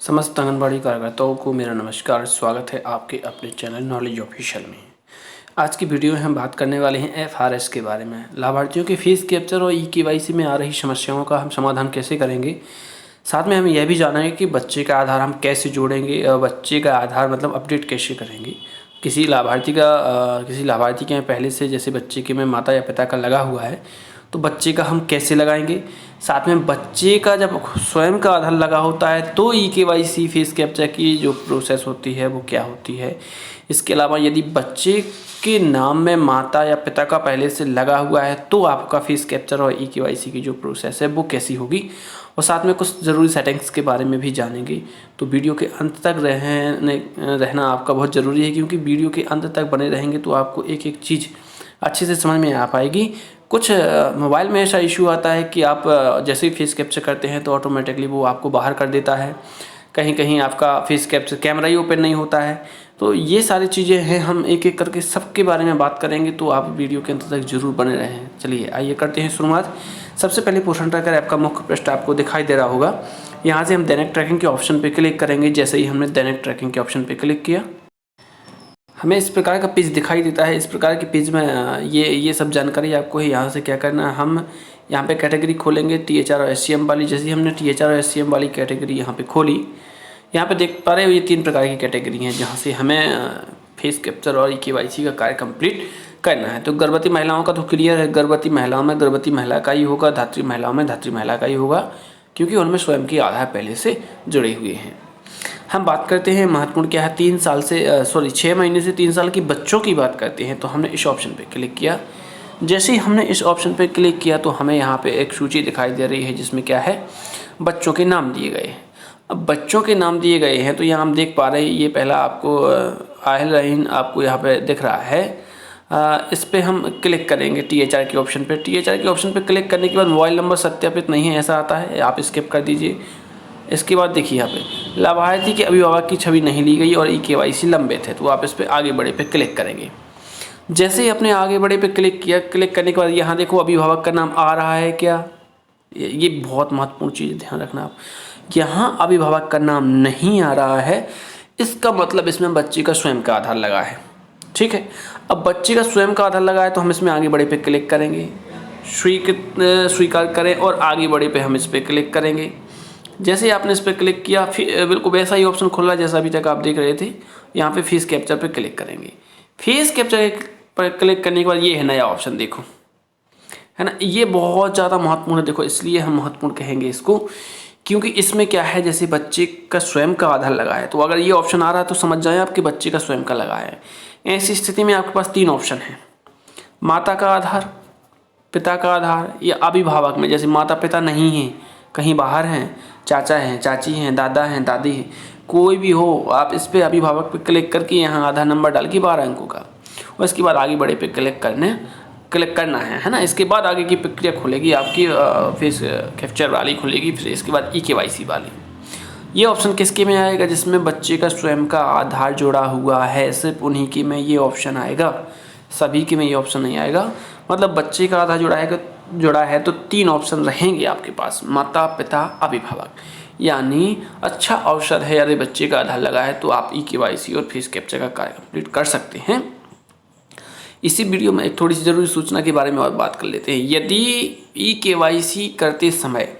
समस्त आंगनबाड़ी कार्यकर्ताओं को मेरा नमस्कार। स्वागत है आपके अपने चैनल नॉलेज ऑफिशियल में। आज की वीडियो में हम बात करने वाले हैं एफआरएस के बारे में। लाभार्थियों के फीस कैप्चर और ई-केवाईसी में आ रही समस्याओं का हम समाधान कैसे करेंगे। साथ में हम यह भी जानेंगे कि बच्चे का आधार हम कैसे जोड़ेंगे और बच्चे का आधार मतलब अपडेट कैसे करेंगे। किसी लाभार्थी के यहाँ पहले से जैसे बच्चे के में माता या पिता का लगा हुआ है तो बच्चे का हम कैसे लगाएंगे। साथ में बच्चे का जब स्वयं का आधार लगा होता है तो ई-केवाईसी फेस कैप्चर की जो प्रोसेस होती है वो क्या होती है। इसके अलावा यदि बच्चे के नाम में माता या पिता का पहले से लगा हुआ है तो आपका फेस कैप्चर और ई-केवाईसी की जो प्रोसेस है वो कैसी होगी। और साथ में कुछ ज़रूरी सेटिंग्स के बारे में भी जानेंगे। तो वीडियो के अंत तक रहना आपका बहुत ज़रूरी है, क्योंकि वीडियो के अंत तक बने रहेंगे तो आपको एक एक चीज़ अच्छे से समझ में आ पाएगी। कुछ मोबाइल में ऐसा इशू आता है कि आप जैसे ही फेस कैप्चर करते हैं तो ऑटोमेटिकली वो आपको बाहर कर देता है। कहीं कहीं आपका फेस कैप्चर कैमरा ही ओपन नहीं होता है। तो ये सारी चीज़ें हैं, हम एक एक करके सबके बारे में बात करेंगे, तो आप वीडियो के अंत तक जरूर बने रहें। चलिए आइए करते हैं शुरुआत। सबसे पहले पोषण ट्रैकर ऐप का मुख्य पृष्ठ आपको दिखाई दे रहा होगा। यहाँ से हम दैनिक ट्रैकिंग के ऑप्शन पर क्लिक करेंगे। जैसे ही हमने दैनिक ट्रैकिंग के ऑप्शन पर क्लिक किया हमें इस प्रकार का पेज दिखाई देता है। इस प्रकार के पेज में ये सब जानकारी आपको है। यहाँ से क्या करना है, हम यहाँ पे कैटेगरी खोलेंगे THR और SCM वाली। जैसे ही हमने THR और SCM वाली कैटेगरी यहाँ पे खोली, यहाँ पे देख पा रहे हो ये 3 प्रकार की कैटेगरी हैं जहाँ से हमें फेस कैप्चर और ई-केवाईसी का कार्य कंप्लीट करना है। तो गर्भवती महिलाओं का तो क्लियर है, गर्भवती महिलाओं में गर्भवती महिला का ही होगा, धात्री महिलाओं में धात्री महिला का ही होगा, क्योंकि उनमें स्वयं के आधार पहले से जुड़े हुए हैं। हम बात करते हैं महत्वपूर्ण क्या है, 6 महीने से 3 साल की बच्चों की बात करते हैं। तो हमने इस ऑप्शन पे क्लिक किया। जैसे ही हमने इस ऑप्शन पे क्लिक किया तो हमें यहाँ पे एक सूची दिखाई दे रही है जिसमें क्या है, बच्चों के नाम दिए गए हैं। अब बच्चों के नाम दिए गए हैं तो यहाँ हम देख पा रहे हैं, ये पहला आपको आहिल रहीन आपको यहाँ पे दिख रहा है। इस पर हम क्लिक करेंगे THR के ऑप्शन पे। THR के ऑप्शन पे क्लिक करने के बाद मोबाइल नंबर सत्यापित नहीं है ऐसा आता है, आप स्किप कर दीजिए। इसके बाद देखिए यहाँ पे लाभार्थी के अभिभावक की छवि नहीं ली गई और ई-केवाईसी लंबित है, तो आप इस पर आगे बढ़े पे क्लिक करेंगे। जैसे ही अपने आगे बढ़े पे क्लिक किया, क्लिक करने के बाद यहाँ देखो अभिभावक का नाम आ रहा है क्या, ये बहुत महत्वपूर्ण चीज़ ध्यान रखना आप। यहाँ अभिभावक का नाम नहीं आ रहा है, इसका मतलब इसमें बच्चे का स्वयं का आधार लगा है। ठीक है, अब बच्चे का स्वयं का आधार लगा है तो हम इसमें आगे बढ़े पे क्लिक करेंगे, स्वीकार करें और आगे बढ़े पे हम इस पर क्लिक करेंगे। जैसे ही आपने इस पर क्लिक किया फिर बिल्कुल वैसा ही ऑप्शन खुल रहा है जैसा अभी तक आप देख रहे थे। यहाँ पे फेस कैप्चर पे क्लिक करेंगे। फेस कैप्चर पर क्लिक करने के बाद ये है नया ऑप्शन, देखो है ना, ये बहुत ज़्यादा महत्वपूर्ण है। देखो इसलिए हम महत्वपूर्ण कहेंगे इसको, क्योंकि इसमें क्या है, जैसे बच्चे का स्वयं का आधार लगा है तो अगर ये ऑप्शन आ रहा है तो समझ जाएं आपके बच्चे का स्वयं का लगा है। ऐसी स्थिति में आपके पास 3 ऑप्शन है, माता का आधार, पिता का आधार या अभिभावक में। जैसे माता पिता नहीं है, कहीं बाहर हैं, चाचा हैं, चाची हैं, दादा हैं, दादी हैं, कोई भी हो, आप इस पर अभिभावक पे क्लिक करके यहाँ आधार नंबर डाल के 12 अंकों का, और इसके बाद आगे बढ़े पे क्लिक करना है ना। इसके बाद आगे की प्रक्रिया खुलेगी आपकी फेस कैप्चर वाली खुलेगी, फिर इसके बाद ई-केवाईसी वाली। ये ऑप्शन किसके में आएगा, जिसमें बच्चे का स्वयं का आधार जुड़ा हुआ है, सिर्फ उन्हीं के में ये ऑप्शन आएगा, सभी के में ये ऑप्शन नहीं आएगा। मतलब बच्चे का आधार जुड़ा है तो 3 ऑप्शन रहेंगे आपके पास, माता पिता अभिभावक। यानी अच्छा अवसर है, यदि बच्चे का आधार लगा है तो आप ई-केवाईसी और फेस कैप्चर का कार्य कंप्लीट कर सकते हैं। इसी वीडियो में एक थोड़ी सी ज़रूरी सूचना के बारे में और बात कर लेते हैं। यदि ई-केवाईसी करते समय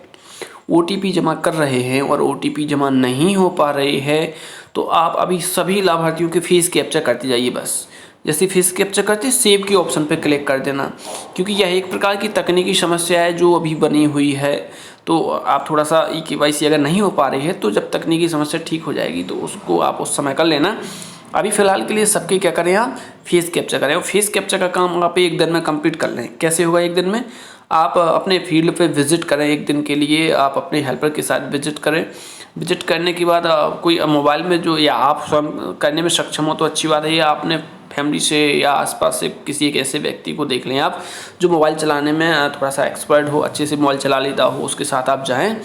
OTP जमा कर रहे हैं और OTP जमा नहीं हो पा रहे हैं तो आप अभी सभी लाभार्थियों के फेस कैप्चर करते जाइए। बस जैसे फेस कैप्चर करते सेव के ऑप्शन पर क्लिक कर देना, क्योंकि यह एक प्रकार की तकनीकी समस्या है जो अभी बनी हुई है। तो आप थोड़ा सा ई-केवाईसी अगर नहीं हो पा रही है तो जब तकनीकी समस्या ठीक हो जाएगी तो उसको आप उस समय कर लेना। अभी फ़िलहाल के लिए सबके क्या करें, आप फेस कैप्चर करें। और फेस कैप्चर का काम आप 1 दिन में कंप्लीट कर लें। कैसे होगा 1 दिन में, आप अपने फील्ड पे विजिट करें 1 दिन के लिए, आप अपने हेल्पर के साथ विजिट करें। विजिट करने के बाद कोई मोबाइल में जो, या आप स्वयं करने में सक्षम हो तो अच्छी बात है, या आपने फैमिली से या आसपास से किसी एक ऐसे व्यक्ति को देख लें आप जो मोबाइल चलाने में थोड़ा सा एक्सपर्ट हो, अच्छे से मोबाइल चला लेता हो, उसके साथ आप जाएं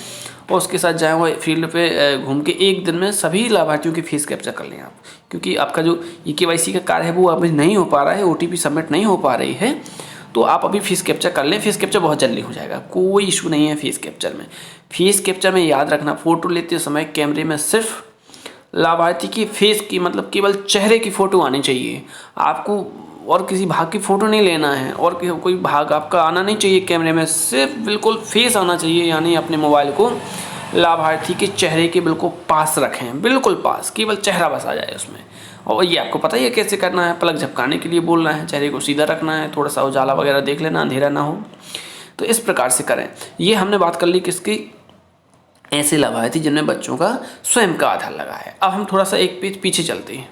और उसके साथ जाएं वो फील्ड पे घूम के 1 दिन में सभी लाभार्थियों की फेस कैप्चर कर लें आप। क्योंकि आपका जो ई-केवाईसी का कार्य है वो अभी नहीं हो पा रहा है, OTP सबमिट नहीं हो पा रही है, तो आप अभी फ़ीस कैप्चर कर लें, फ़ीस कैप्चर बहुत जल्दी हो जाएगा, कोई इशू नहीं है फ़ीस कैप्चर में। फ़ीस कैप्चर में याद रखना, फ़ोटो लेते समय कैमरे में सिर्फ लाभार्थी की फेस की, मतलब केवल चेहरे की फ़ोटो आनी चाहिए आपको, और किसी भाग की फ़ोटो नहीं लेना है, और कोई भाग आपका आना नहीं चाहिए कैमरे में, सिर्फ बिल्कुल फेस आना चाहिए। यानी अपने मोबाइल को लाभार्थी के चेहरे के बिल्कुल पास रखें, बिल्कुल पास, केवल चेहरा बस आ जाए उसमें। और ये आपको पता ही है कैसे करना है, पलक झपकाने के लिए बोलना है, चेहरे को सीधा रखना है, थोड़ा सा उजाला वगैरह देख लेना, अंधेरा ना हो, तो इस प्रकार से करें। ये हमने बात कर ली किसकी, ऐसे लाभार्थी जिनमें बच्चों का स्वयं का आधार लगा है। अब हम थोड़ा सा एक पेज पीछे चलते हैं,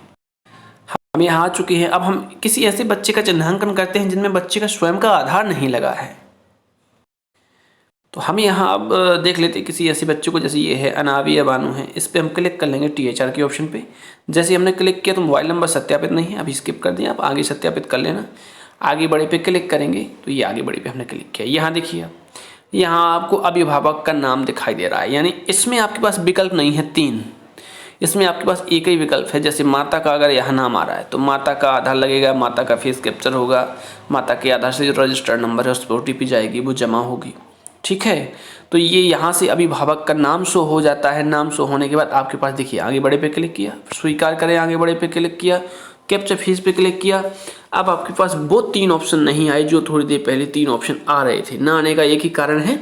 हम यहाँ आ चुके हैं। अब हम किसी ऐसे बच्चे का चिन्हांकन करते हैं जिनमें बच्चे का स्वयं का आधार नहीं लगा है। तो हम यहाँ अब देख लेते हैं किसी ऐसे बच्चे को, जैसे ये है अनावी या बानू है, इस पर हम क्लिक कर लेंगे THR के ऑप्शन पे। जैसे हमने क्लिक किया तो मोबाइल नंबर सत्यापित नहीं है, अभी स्किप कर दिया, आप आगे सत्यापित कर लेना। आगे बढ़े पे क्लिक करेंगे तो ये आगे बढ़े पे हमने क्लिक किया। यहाँ देखिए, यहाँ आपको अभिभावक का नाम दिखाई दे रहा है, यानी इसमें आपके पास विकल्प नहीं है 3, इसमें आपके पास एक ही विकल्प है। जैसे माता का अगर यहाँ नाम आ रहा है तो माता का आधार लगेगा, माता का फेस कैप्चर होगा, माता के आधार से जो रजिस्टर्ड नंबर है उस पर OTP जाएगी, वो जमा होगी, ठीक है। तो ये यहाँ से अभिभावक का नाम शो हो जाता है। नाम शो होने के बाद आपके पास देखिए आगे बढ़े पे क्लिक किया, स्वीकार करें, आगे बढ़े पे क्लिक किया, कैप्चर फीस पे क्लिक किया। अब आपके पास वो 3 ऑप्शन नहीं आए जो थोड़ी देर पहले 3 ऑप्शन आ रहे थे। ना आने का एक ही कारण है,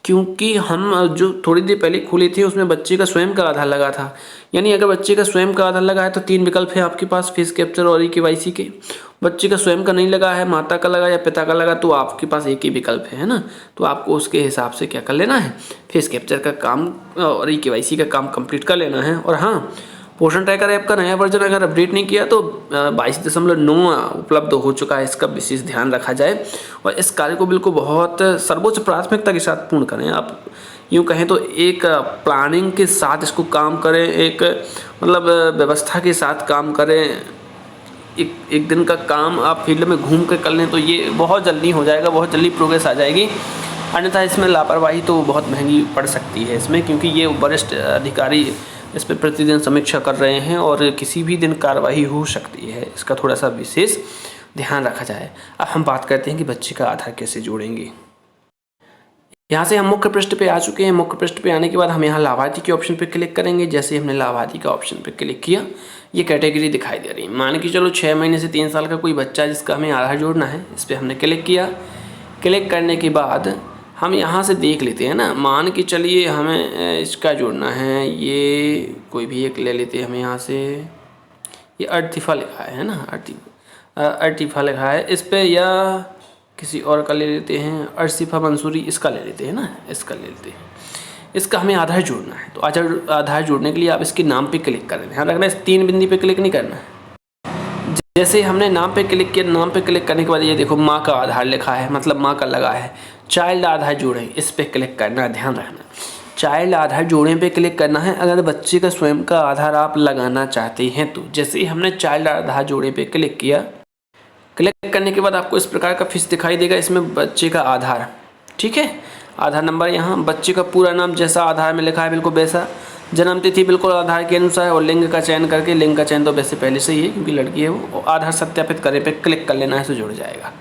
क्योंकि हम जो थोड़ी देर पहले खोले थे उसमें बच्चे का स्वयं का आधार लगा था। यानी अगर बच्चे का स्वयं का आधार लगा है तो 3 विकल्प है आपके पास फेस कैप्चर और KYC के। बच्चे का स्वयं का नहीं लगा है, माता का लगा या पिता का लगा, तो आपके पास एक ही विकल्प है ना। तो आपको उसके हिसाब से क्या कर लेना है, फेस कैप्चर का काम और KYC का काम कंप्लीट कर लेना है। और हाँ, पोषण ट्रैकर ऐप का नया वर्जन अगर अपडेट नहीं किया तो 22.9 उपलब्ध हो चुका है, इसका विशेष ध्यान रखा जाए और इस कार्य को बिल्कुल बहुत सर्वोच्च प्राथमिकता के साथ पूर्ण करें। आप यूँ कहें तो एक प्लानिंग के साथ इसको काम करें, एक मतलब व्यवस्था के साथ काम करें। एक दिन का काम आप फील्ड में घूम कर लें तो ये बहुत जल्दी हो जाएगा, बहुत जल्दी प्रोग्रेस आ जाएगी। अन्यथा इसमें लापरवाही तो बहुत महंगी पड़ सकती है इसमें, क्योंकि ये वरिष्ठ अधिकारी इस पर प्रतिदिन समीक्षा कर रहे हैं और किसी भी दिन कार्रवाई हो सकती है। इसका थोड़ा सा विशेष ध्यान रखा जाए। अब हम बात करते हैं कि बच्चे का आधार कैसे जोड़ेंगे। यहाँ से हम मुख्य पृष्ठ पे आ चुके हैं। मुख्य पृष्ठ पे आने के बाद हम यहाँ लाभार्थी के ऑप्शन पे क्लिक करेंगे। जैसे हमने लाभार्थी का ऑप्शन पे क्लिक किया, ये कैटेगरी दिखाई दे रही है। मान के चलो 6 महीने से 3 साल का कोई बच्चा जिसका हमें आधार जोड़ना है, इस पर हमने क्लिक किया। क्लिक करने के बाद हम यहाँ से देख लेते हैं ना, मान के चलिए हमें इसका जोड़ना है, ये कोई भी एक ले लेते हैं हम यहाँ से। ये अर्तिफा लिखा है ना, अर्तिफा लिखा है इस पर, या किसी और का ले लेते हैं, अर्शिफा मंसूरी, इसका ले लेते हैं ना, इसका ले लेते हैं। इसका हमें आधार जोड़ना है, तो आधार जोड़ने के लिए आप इसके नाम पे क्लिक करें। ध्यान रखना इस 3 बिंदी पे क्लिक नहीं करना है। जैसे हमने नाम पे क्लिक किया, नाम पे क्लिक करने के बाद ये देखो माँ का आधार लिखा है, मतलब माँ का लगा है। चाइल्ड आधार जोड़ें, इस पे क्लिक करना है। ध्यान रखना चाइल्ड आधार जोड़ने पे क्लिक करना है अगर बच्चे का स्वयं का आधार आप लगाना चाहते हैं तो। जैसे ही हमने चाइल्ड आधार जोड़े पे क्लिक किया, क्लिक करने के बाद आपको इस प्रकार का फीस दिखाई देगा। इसमें बच्चे का आधार, ठीक है, आधार नंबर, यहाँ बच्चे का पूरा नाम जैसा आधार में लिखा है बिल्कुल वैसा, जन्म तिथि बिल्कुल आधार के अनुसार, और लिंग का चयन करके, लिंग का चयन तो वैसे पहले से ही है क्योंकि लड़की है वो, और आधार सत्यापित करे पे क्लिक कर लेना है तो जुड़ जाएगा।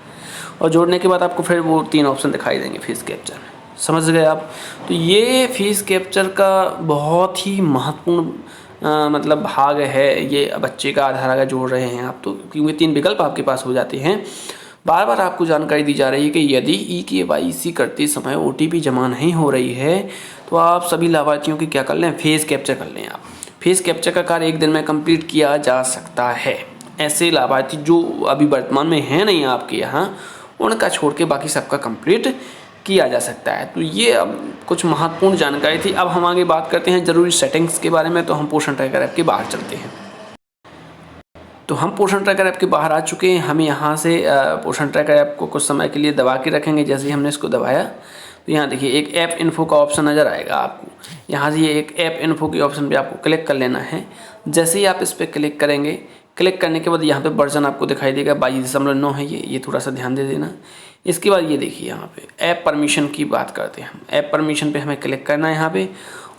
और जोड़ने के बाद आपको फिर वो 3 ऑप्शन दिखाई देंगे फीस कैप्चर में। समझ गए आप। तो ये फीस कैप्चर का बहुत ही महत्वपूर्ण मतलब भाग है। ये बच्चे का आधार अगर जोड़ रहे हैं आप तो, क्योंकि 3 विकल्प आपके पास हो जाते हैं। बार बार आपको जानकारी दी जा रही है कि यदि KYC करते समय OTP जमा नहीं हो रही है तो आप सभी लाभार्थियों की क्या कर लें, फेस कैप्चर कर लें। आप फेस कैप्चर का कार्य 1 दिन में कंप्लीट किया जा सकता है। ऐसे लाभार्थी जो अभी वर्तमान में हैं नहीं आपके यहाँ, उनका छोड़ के बाकी सबका कंप्लीट किया जा सकता है। तो ये अब कुछ महत्वपूर्ण जानकारी थी। अब हम आगे बात करते हैं ज़रूरी सेटिंग्स के बारे में। तो हम पोषण ट्रैकर ऐप के बाहर चलते हैं। तो हम पोषण ट्रैकर ऐप के बाहर आ चुके हैं। हम यहाँ से पोषण ट्रैकर ऐप को कुछ समय के लिए दबा के रखेंगे। जैसे ही हमने इसको दबाया तो यहाँ देखिए एक ऐप इन्फो का ऑप्शन नज़र आएगा आपको। यहाँ से ये एक ऐप इन्फो के ऑप्शन पे आपको क्लिक कर लेना है। जैसे ही आप इस पर क्लिक करेंगे, क्लिक करने के बाद यहाँ पे वर्जन आपको दिखाई देगा 22.9 है ये थोड़ा सा ध्यान दे देना। इसके बाद ये देखिए यहाँ पे ऐप परमिशन की बात करते हैं हम। ऐप परमिशन पे हमें क्लिक करना है यहाँ पे,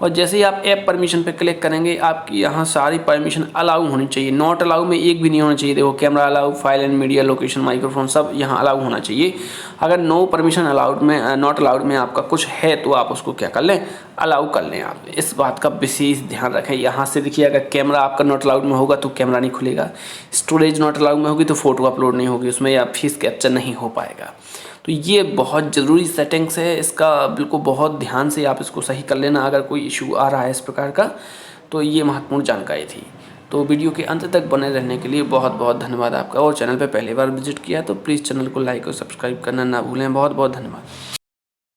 और जैसे ही आप ऐप परमिशन पे क्लिक करेंगे आपकी यहाँ सारी परमिशन अलाउ होनी चाहिए, नॉट अलाउ में एक भी नहीं होना चाहिए। देखो camera allow, file and media, location, microphone सब यहाँ अलाउ होना चाहिए। अगर नो परमिशन अलाउड में, नॉट अलाउड में आपका कुछ है तो आप उसको क्या कर लें, अलाउ कर लें। आप इस बात का विशेष ध्यान रखें। यहाँ से देखिए अगर कैमरा आपका नॉट अलाउड में होगा तो कैमरा नहीं खुलेगा, स्टोरेज नॉट अलाउड में होगी तो फ़ोटो अपलोड नहीं होगी उसमें, या फेस कैप्चर नहीं हो पाएगा। तो ये बहुत ज़रूरी सेटिंग्स है, इसका बिल्कुल बहुत ध्यान से आप इसको सही कर लेना अगर कोई इशू आ रहा है इस प्रकार का। तो ये महत्वपूर्ण जानकारी थी। तो वीडियो के अंत तक बने रहने के लिए बहुत बहुत धन्यवाद आपका। और चैनल पर पहली बार विजिट किया तो प्लीज़ चैनल को लाइक और सब्सक्राइब करना ना भूलें। बहुत बहुत धन्यवाद।